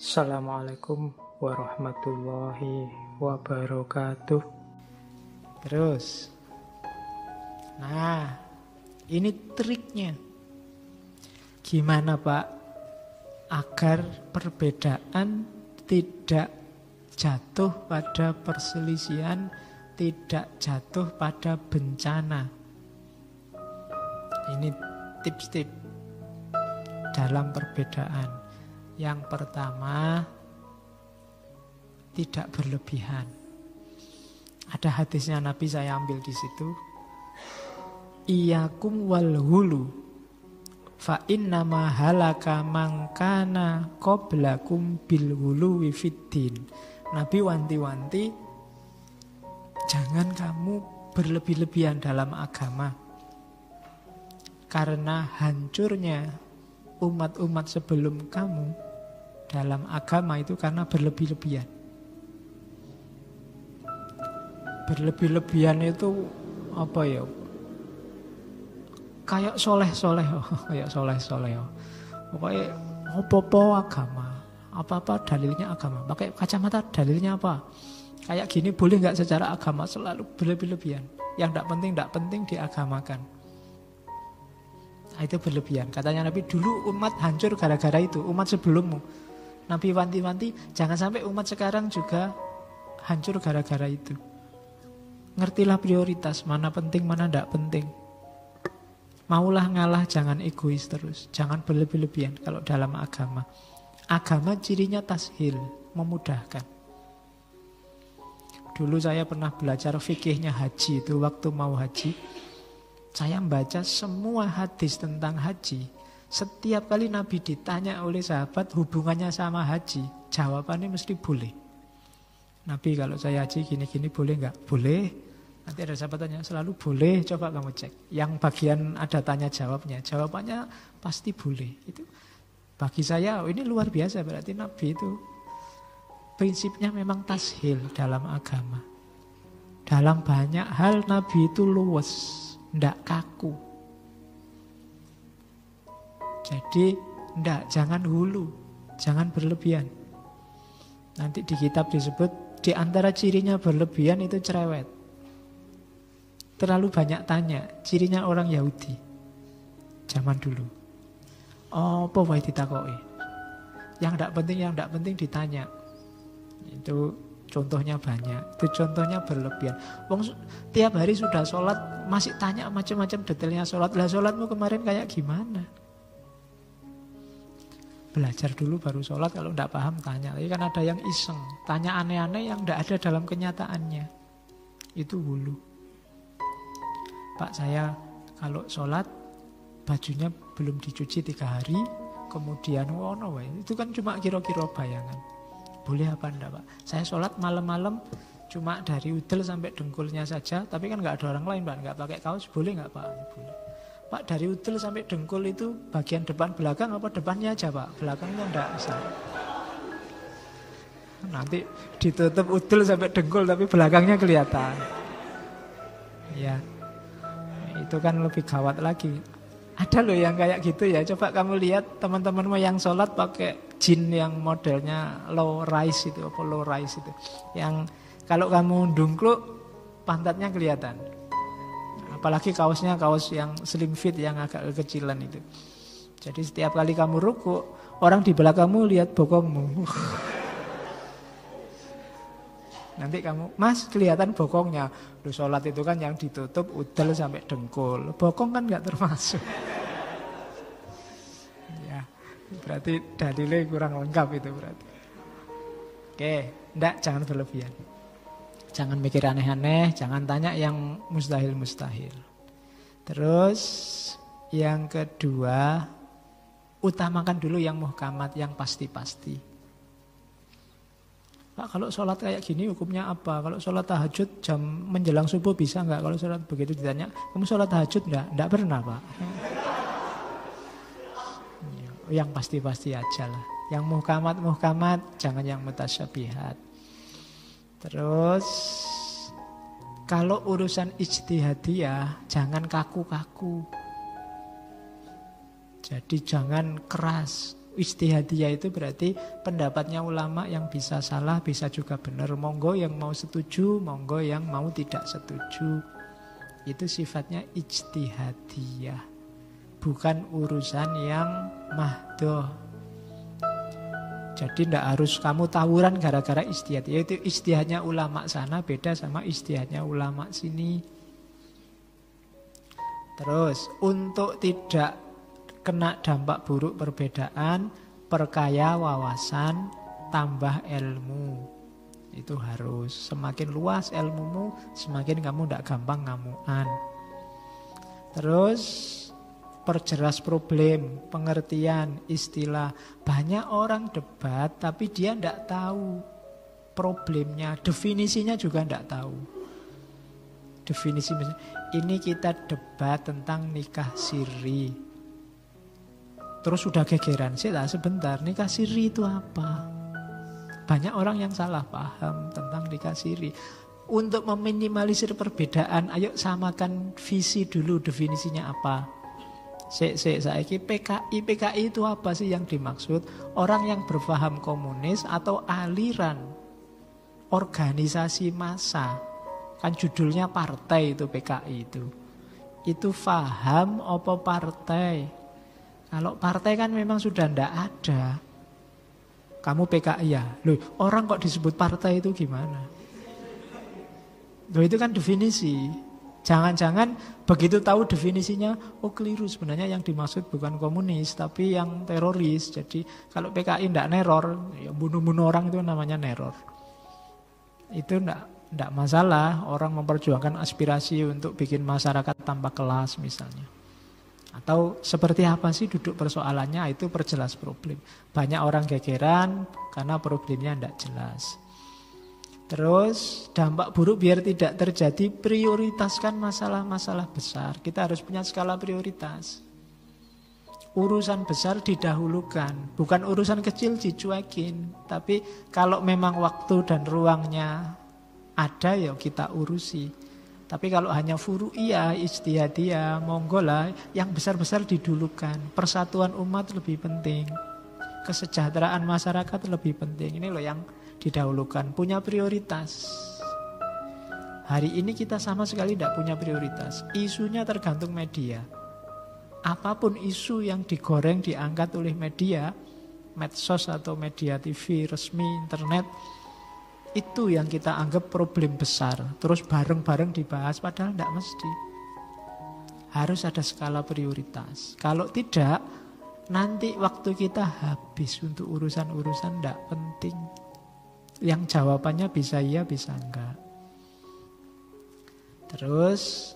Assalamualaikum warahmatullahi wabarakatuh. Terus, nah ini triknya. Gimana Pak agar perbedaan tidak jatuh pada perselisihan, tidak jatuh pada bencana? Ini tips-tips dalam perbedaan. Yang pertama, tidak berlebihan. Ada hadisnya Nabi, saya ambil di situ. Iyakum wal hulu fa innama halaka man kana qablakum bil hulu fiddin. Nabi wanti-wanti, jangan kamu berlebih-lebihan dalam agama. Karena hancurnya umat-umat sebelum kamu dalam agama itu karena berlebih-lebihan. Berlebih-lebihan itu apa ya? Kayak soleh-soleh, kayak soleh-soleh. Pokoknya apa-apa agama, apa-apa dalilnya agama. Pakai kacamata dalilnya apa? Kayak gini boleh nggak secara agama, selalu berlebih-lebihan. Yang tidak penting diagamakan. Nah, itu berlebihan. Katanya Nabi, dulu umat hancur gara-gara itu, umat sebelummu. Nabi wanti-wanti, jangan sampai umat sekarang juga hancur gara-gara itu. Ngertilah prioritas, mana penting, mana tidak penting. Maulah ngalah, jangan egois terus. Jangan berlebih-lebihan kalau dalam agama. Agama cirinya tashil, memudahkan. Dulu saya pernah belajar fikihnya haji itu, waktu mau haji. Saya membaca semua hadis tentang haji. Setiap kali Nabi ditanya oleh sahabat hubungannya sama haji, jawabannya mesti boleh. Nabi, kalau saya haji gini-gini boleh nggak? Boleh. Nanti ada sahabat tanya, selalu boleh, coba kamu cek. Yang bagian ada tanya jawabnya, jawabannya pasti boleh. Itu bagi saya, ini luar biasa, berarti Nabi itu prinsipnya memang tashil dalam agama. Dalam banyak hal Nabi itu luwes, ndak kaku. Jadi jangan hulu, jangan berlebihan. Nanti di kitab disebut di antara cirinya berlebihan itu cerewet. Terlalu banyak tanya, cirinya orang Yahudi zaman dulu. Oh, apa wae ditakoki. Yang ndak penting ditanya. Itu contohnya banyak. Itu contohnya berlebihan. Wong tiap hari sudah sholat masih tanya macam-macam detailnya sholat. Lah sholatmu kemarin kayak gimana? Belajar dulu baru sholat, kalau tidak paham tanya. Tapi kan ada yang iseng, tanya aneh-aneh yang tidak ada dalam kenyataannya. Itu hulu. Pak, saya kalau sholat bajunya belum dicuci 3 hari, kemudian itu kan cuma kira-kira bayangan. Boleh apa enggak Pak? Saya sholat malam-malam cuma dari udel sampai dengkulnya saja, tapi kan nggak ada orang lain Pak, nggak pakai kaos, boleh nggak Pak? Boleh. Pak, dari udel sampai dengkul itu bagian depan belakang apa depannya aja Pak? Belakangnya enggak bisa. Nanti ditutup udel sampai dengkul tapi belakangnya kelihatan. Ya, itu kan lebih gawat lagi. Ada loh yang kayak gitu ya. Coba kamu lihat teman-temanmu yang sholat pakai jin yang modelnya low rise itu, apa low rise itu. Yang kalau kamu dungkluk pantatnya kelihatan. Apalagi kaosnya kaos yang slim fit yang agak kekecilan itu. Jadi setiap kali kamu rukuk, orang di belakangmu lihat bokongmu. Nanti kamu, Mas kelihatan bokongnya. Lu sholat itu kan yang ditutup udel sampai dengkul. Bokong kan gak termasuk. Ya, berarti dalilnya kurang lengkap itu berarti. Oke, jangan berlebihan. Jangan mikir aneh-aneh, jangan tanya yang mustahil-mustahil. Terus yang kedua, utamakan dulu yang muhkamat, yang pasti-pasti. Pak, kalau sholat kayak gini hukumnya apa? Kalau sholat tahajud jam menjelang subuh bisa nggak? Kalau sholat begitu ditanya, kamu sholat tahajud nggak? Nggak pernah Pak. Yang pasti-pasti aja lah. Yang muhkamat, jangan yang mutasyabihat. Terus kalau urusan ijtihadiyah jangan kaku-kaku. Jadi jangan keras. Ijtihadiyah itu berarti pendapatnya ulama yang bisa salah, bisa juga benar. Monggo yang mau setuju, monggo yang mau tidak setuju. Itu sifatnya ijtihadiyah. Bukan urusan yang mahdoh. Jadi tidak harus kamu tawuran gara-gara ijtihad. Yaitu ijtihadnya ulama sana beda sama ijtihadnya ulama sini. Terus untuk tidak kena dampak buruk perbedaan, perkaya wawasan, tambah ilmu. Itu harus. Semakin luas ilmumu, semakin kamu tidak gampang ngamuan. Terus perjelas problem, pengertian, istilah. Banyak orang debat tapi dia tidak tahu problemnya, definisinya juga tidak tahu. Definisi ini kita debat tentang nikah siri. Terus sudah gegeran, sebentar, nikah siri itu apa? Banyak orang yang salah paham tentang nikah siri. Untuk meminimalisir perbedaan, ayo samakan visi dulu, definisinya apa? Saiki PKI itu apa sih yang dimaksud? Orang yang berpaham komunis atau aliran organisasi massa. Kan judulnya partai itu PKI itu. Itu faham apa partai? Kalau partai kan memang sudah tidak ada. Kamu PKI ya? Loh, orang kok disebut partai itu gimana? Loh, itu kan definisi. Jangan-jangan begitu tahu definisinya, oh keliru, sebenarnya yang dimaksud bukan komunis tapi yang teroris. Jadi kalau PKI tidak neror, ya bunuh-bunuh orang itu namanya neror. Itu tidak masalah orang memperjuangkan aspirasi untuk bikin masyarakat tanpa kelas misalnya. Atau seperti apa sih duduk persoalannya, itu perjelas problem. Banyak orang gegeran karena problemnya tidak jelas. Terus dampak buruk biar tidak terjadi, prioritaskan masalah-masalah besar. Kita harus punya skala prioritas. Urusan besar didahulukan, bukan urusan kecil dicuekin. Tapi kalau memang waktu dan ruangnya ada ya kita urusi. Tapi kalau hanya furu'iyah, ijtihadiyah, monggo lah, yang besar-besar didulukan. Persatuan umat lebih penting. Kesejahteraan masyarakat lebih penting. Ini loh yang didahulukan, punya prioritas. Hari ini kita sama sekali tidak punya prioritas. Isunya tergantung media. Apapun isu yang digoreng, diangkat oleh media, medsos atau media TV, resmi, internet, itu yang kita anggap problem besar. Terus bareng-bareng dibahas, padahal tidak mesti. Harus ada skala prioritas. Kalau tidak, nanti waktu kita habis untuk urusan-urusan tidak penting. Yang jawabannya bisa iya, bisa enggak. Terus,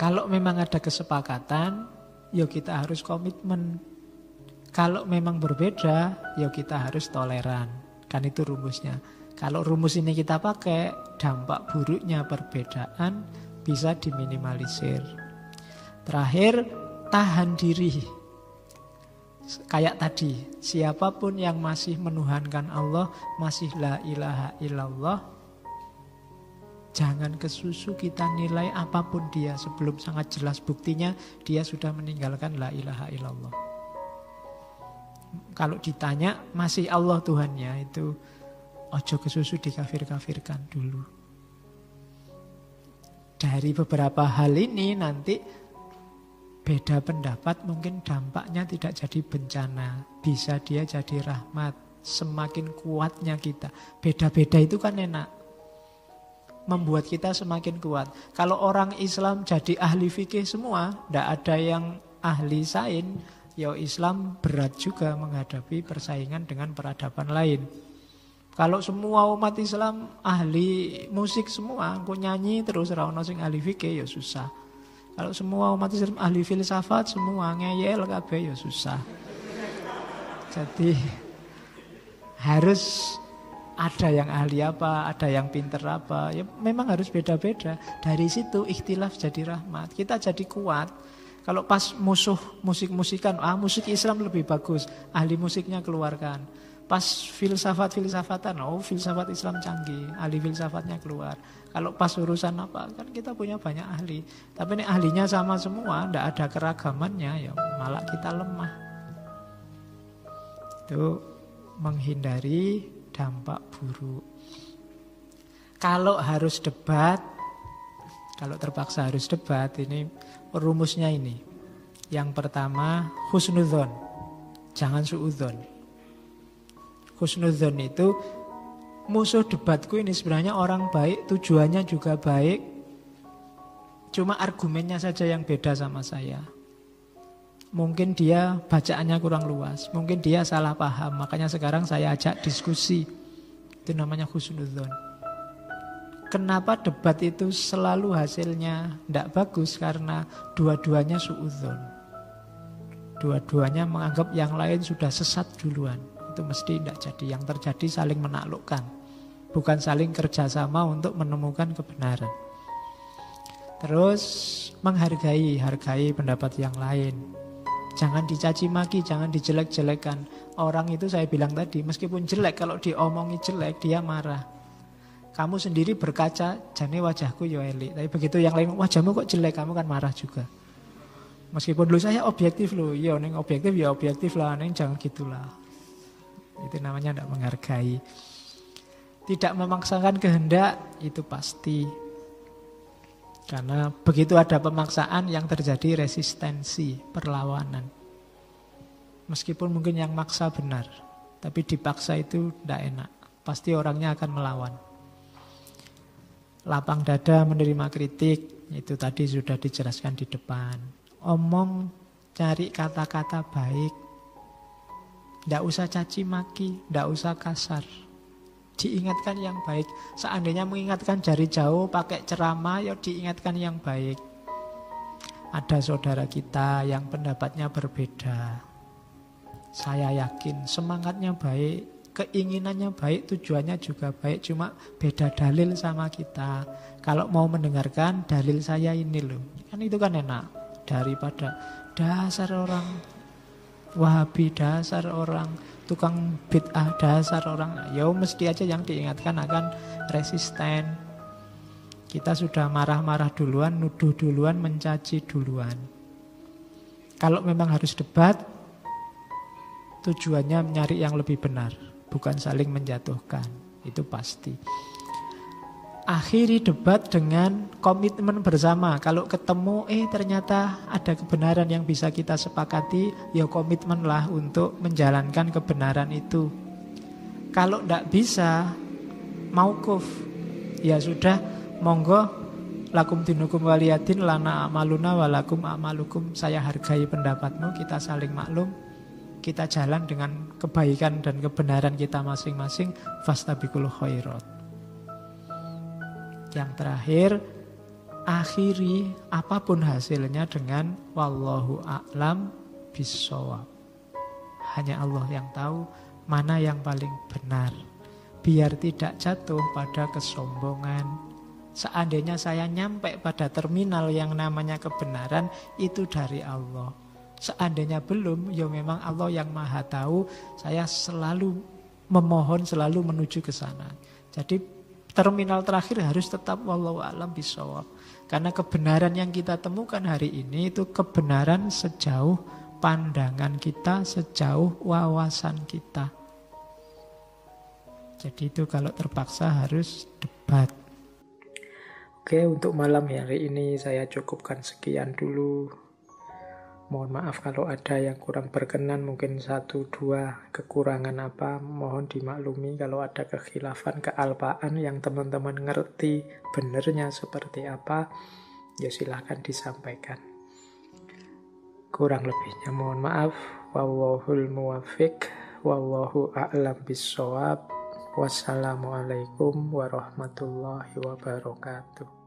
kalau memang ada kesepakatan, ya kita harus komitmen. Kalau memang berbeda, ya kita harus toleran. Kan itu rumusnya. Kalau rumus ini kita pakai, dampak buruknya perbedaan bisa diminimalisir. Terakhir, tahan diri. Kayak tadi, siapapun yang masih menuhankan Allah, masih la ilaha illallah, jangan kesusu kita nilai apapun dia sebelum sangat jelas buktinya dia sudah meninggalkan la ilaha illallah. Kalau ditanya masih Allah Tuhannya, itu ojo kesusu dikafir-kafirkan dulu. Dari beberapa hal ini nanti beda pendapat mungkin dampaknya tidak jadi bencana, bisa dia jadi rahmat. Semakin kuatnya kita, beda-beda itu kan enak, membuat kita semakin kuat. Kalau orang Islam jadi ahli fikih semua, tidak ada yang ahli sains, ya Islam berat juga menghadapi persaingan dengan peradaban lain. Kalau semua umat Islam ahli musik semua, aku nyanyi terus ra ono sing ahli fikih ya susah. Kalau semua umat Islam ahli filsafat semua ngeyel kabeh ya susah. Jadi harus ada yang ahli apa, ada yang pinter apa, ya memang harus beda-beda. Dari situ ikhtilaf jadi rahmat, kita jadi kuat. Kalau pas musuh musik-musikan, musik Islam lebih bagus, ahli musiknya keluarkan. Pas filsafat-filsafatan, filsafat Islam canggih, ahli filsafatnya keluar. Kalau pas urusan apa, kan kita punya banyak ahli. Tapi ini ahlinya sama semua, tidak ada keragamannya, ya malah kita lemah. Itu menghindari dampak buruk. Kalau harus debat, kalau terpaksa harus debat, ini rumusnya ini. Yang pertama, husnudzon. Jangan suudzon. Husnudzon itu musuh debatku ini sebenarnya orang baik, tujuannya juga baik. Cuma argumennya saja yang beda sama saya. Mungkin dia bacaannya kurang luas, mungkin dia salah paham. Makanya sekarang saya ajak diskusi. Itu namanya husnudzon. Kenapa debat itu selalu hasilnya tidak bagus? Karena dua-duanya suudzon. Dua-duanya menganggap yang lain sudah sesat duluan. Itu mesti tidak jadi. Yang terjadi saling menaklukkan, bukan saling kerjasama untuk menemukan kebenaran. Terus hargai pendapat yang lain. Jangan dicaci maki, jangan dijelek-jelekan. Orang itu saya bilang tadi, meskipun jelek, kalau diomongi jelek, dia marah. Kamu sendiri berkaca, jane wajahku ya elek. Tapi begitu yang lain, wajahmu kok jelek, kamu kan marah juga. Meskipun dulu saya objektif loh, ya neng objektif ya objektif lah, neng jangan gitulah. Itu namanya tidak menghargai. Tidak memaksakan kehendak, itu pasti. Karena begitu ada pemaksaan yang terjadi resistensi, perlawanan. Meskipun mungkin yang maksa benar, tapi dipaksa itu tidak enak. Pasti orangnya akan melawan. Lapang dada menerima kritik, itu tadi sudah dijelaskan di depan. Omong, cari kata-kata baik. Tidak usah caci maki, tidak usah kasar. Diingatkan yang baik. Seandainya mengingatkan dari jauh pakai ceramah, ya diingatkan yang baik. Ada saudara kita yang pendapatnya berbeda. Saya yakin semangatnya baik, keinginannya baik, tujuannya juga baik. Cuma beda dalil sama kita. Kalau mau mendengarkan dalil saya ini loh, kan itu kan enak. Daripada dasar orang Wahabi, dasar orang tukang bid'ah, dasar orang, ya mesti aja yang diingatkan akan resisten. Kita sudah marah-marah duluan, nuduh duluan, mencaci duluan. Kalau memang harus debat, tujuannya mencari yang lebih benar, bukan saling menjatuhkan. Itu pasti. Akhiri debat dengan komitmen bersama. Kalau ketemu, ternyata ada kebenaran yang bisa kita sepakati, ya komitmenlah untuk menjalankan kebenaran itu. Kalau tidak bisa, mauquf, ya sudah, monggo, lakum dinukum waliyadin, lana amaluna walakum amalukum. Saya hargai pendapatmu, kita saling maklum, kita jalan dengan kebaikan dan kebenaran kita masing-masing. Fastabiqul khairat. Yang terakhir, akhiri apapun hasilnya dengan wallahu a'lam bissawab. Hanya Allah yang tahu mana yang paling benar. Biar tidak jatuh pada kesombongan. Seandainya saya nyampe pada terminal yang namanya kebenaran, itu dari Allah. Seandainya belum, ya memang Allah yang maha tahu. Saya selalu memohon, selalu menuju ke sana. Jadi terminal terakhir harus tetap wallahu a'lam bishawab. Karena kebenaran yang kita temukan hari ini itu kebenaran sejauh pandangan kita, sejauh wawasan kita. Jadi itu kalau terpaksa harus debat. Oke, untuk malam hari ini saya cukupkan sekian dulu. Mohon maaf kalau ada yang kurang berkenan, mungkin 1-2 kekurangan apa, mohon dimaklumi. Kalau ada kekhilafan, kealpaan yang teman-teman ngerti benernya seperti apa, ya silahkan disampaikan. Kurang lebihnya mohon maaf. Wallahul muwaffiq, wallahu a'lam bissawab. Wassalamualaikum warahmatullahi wabarakatuh.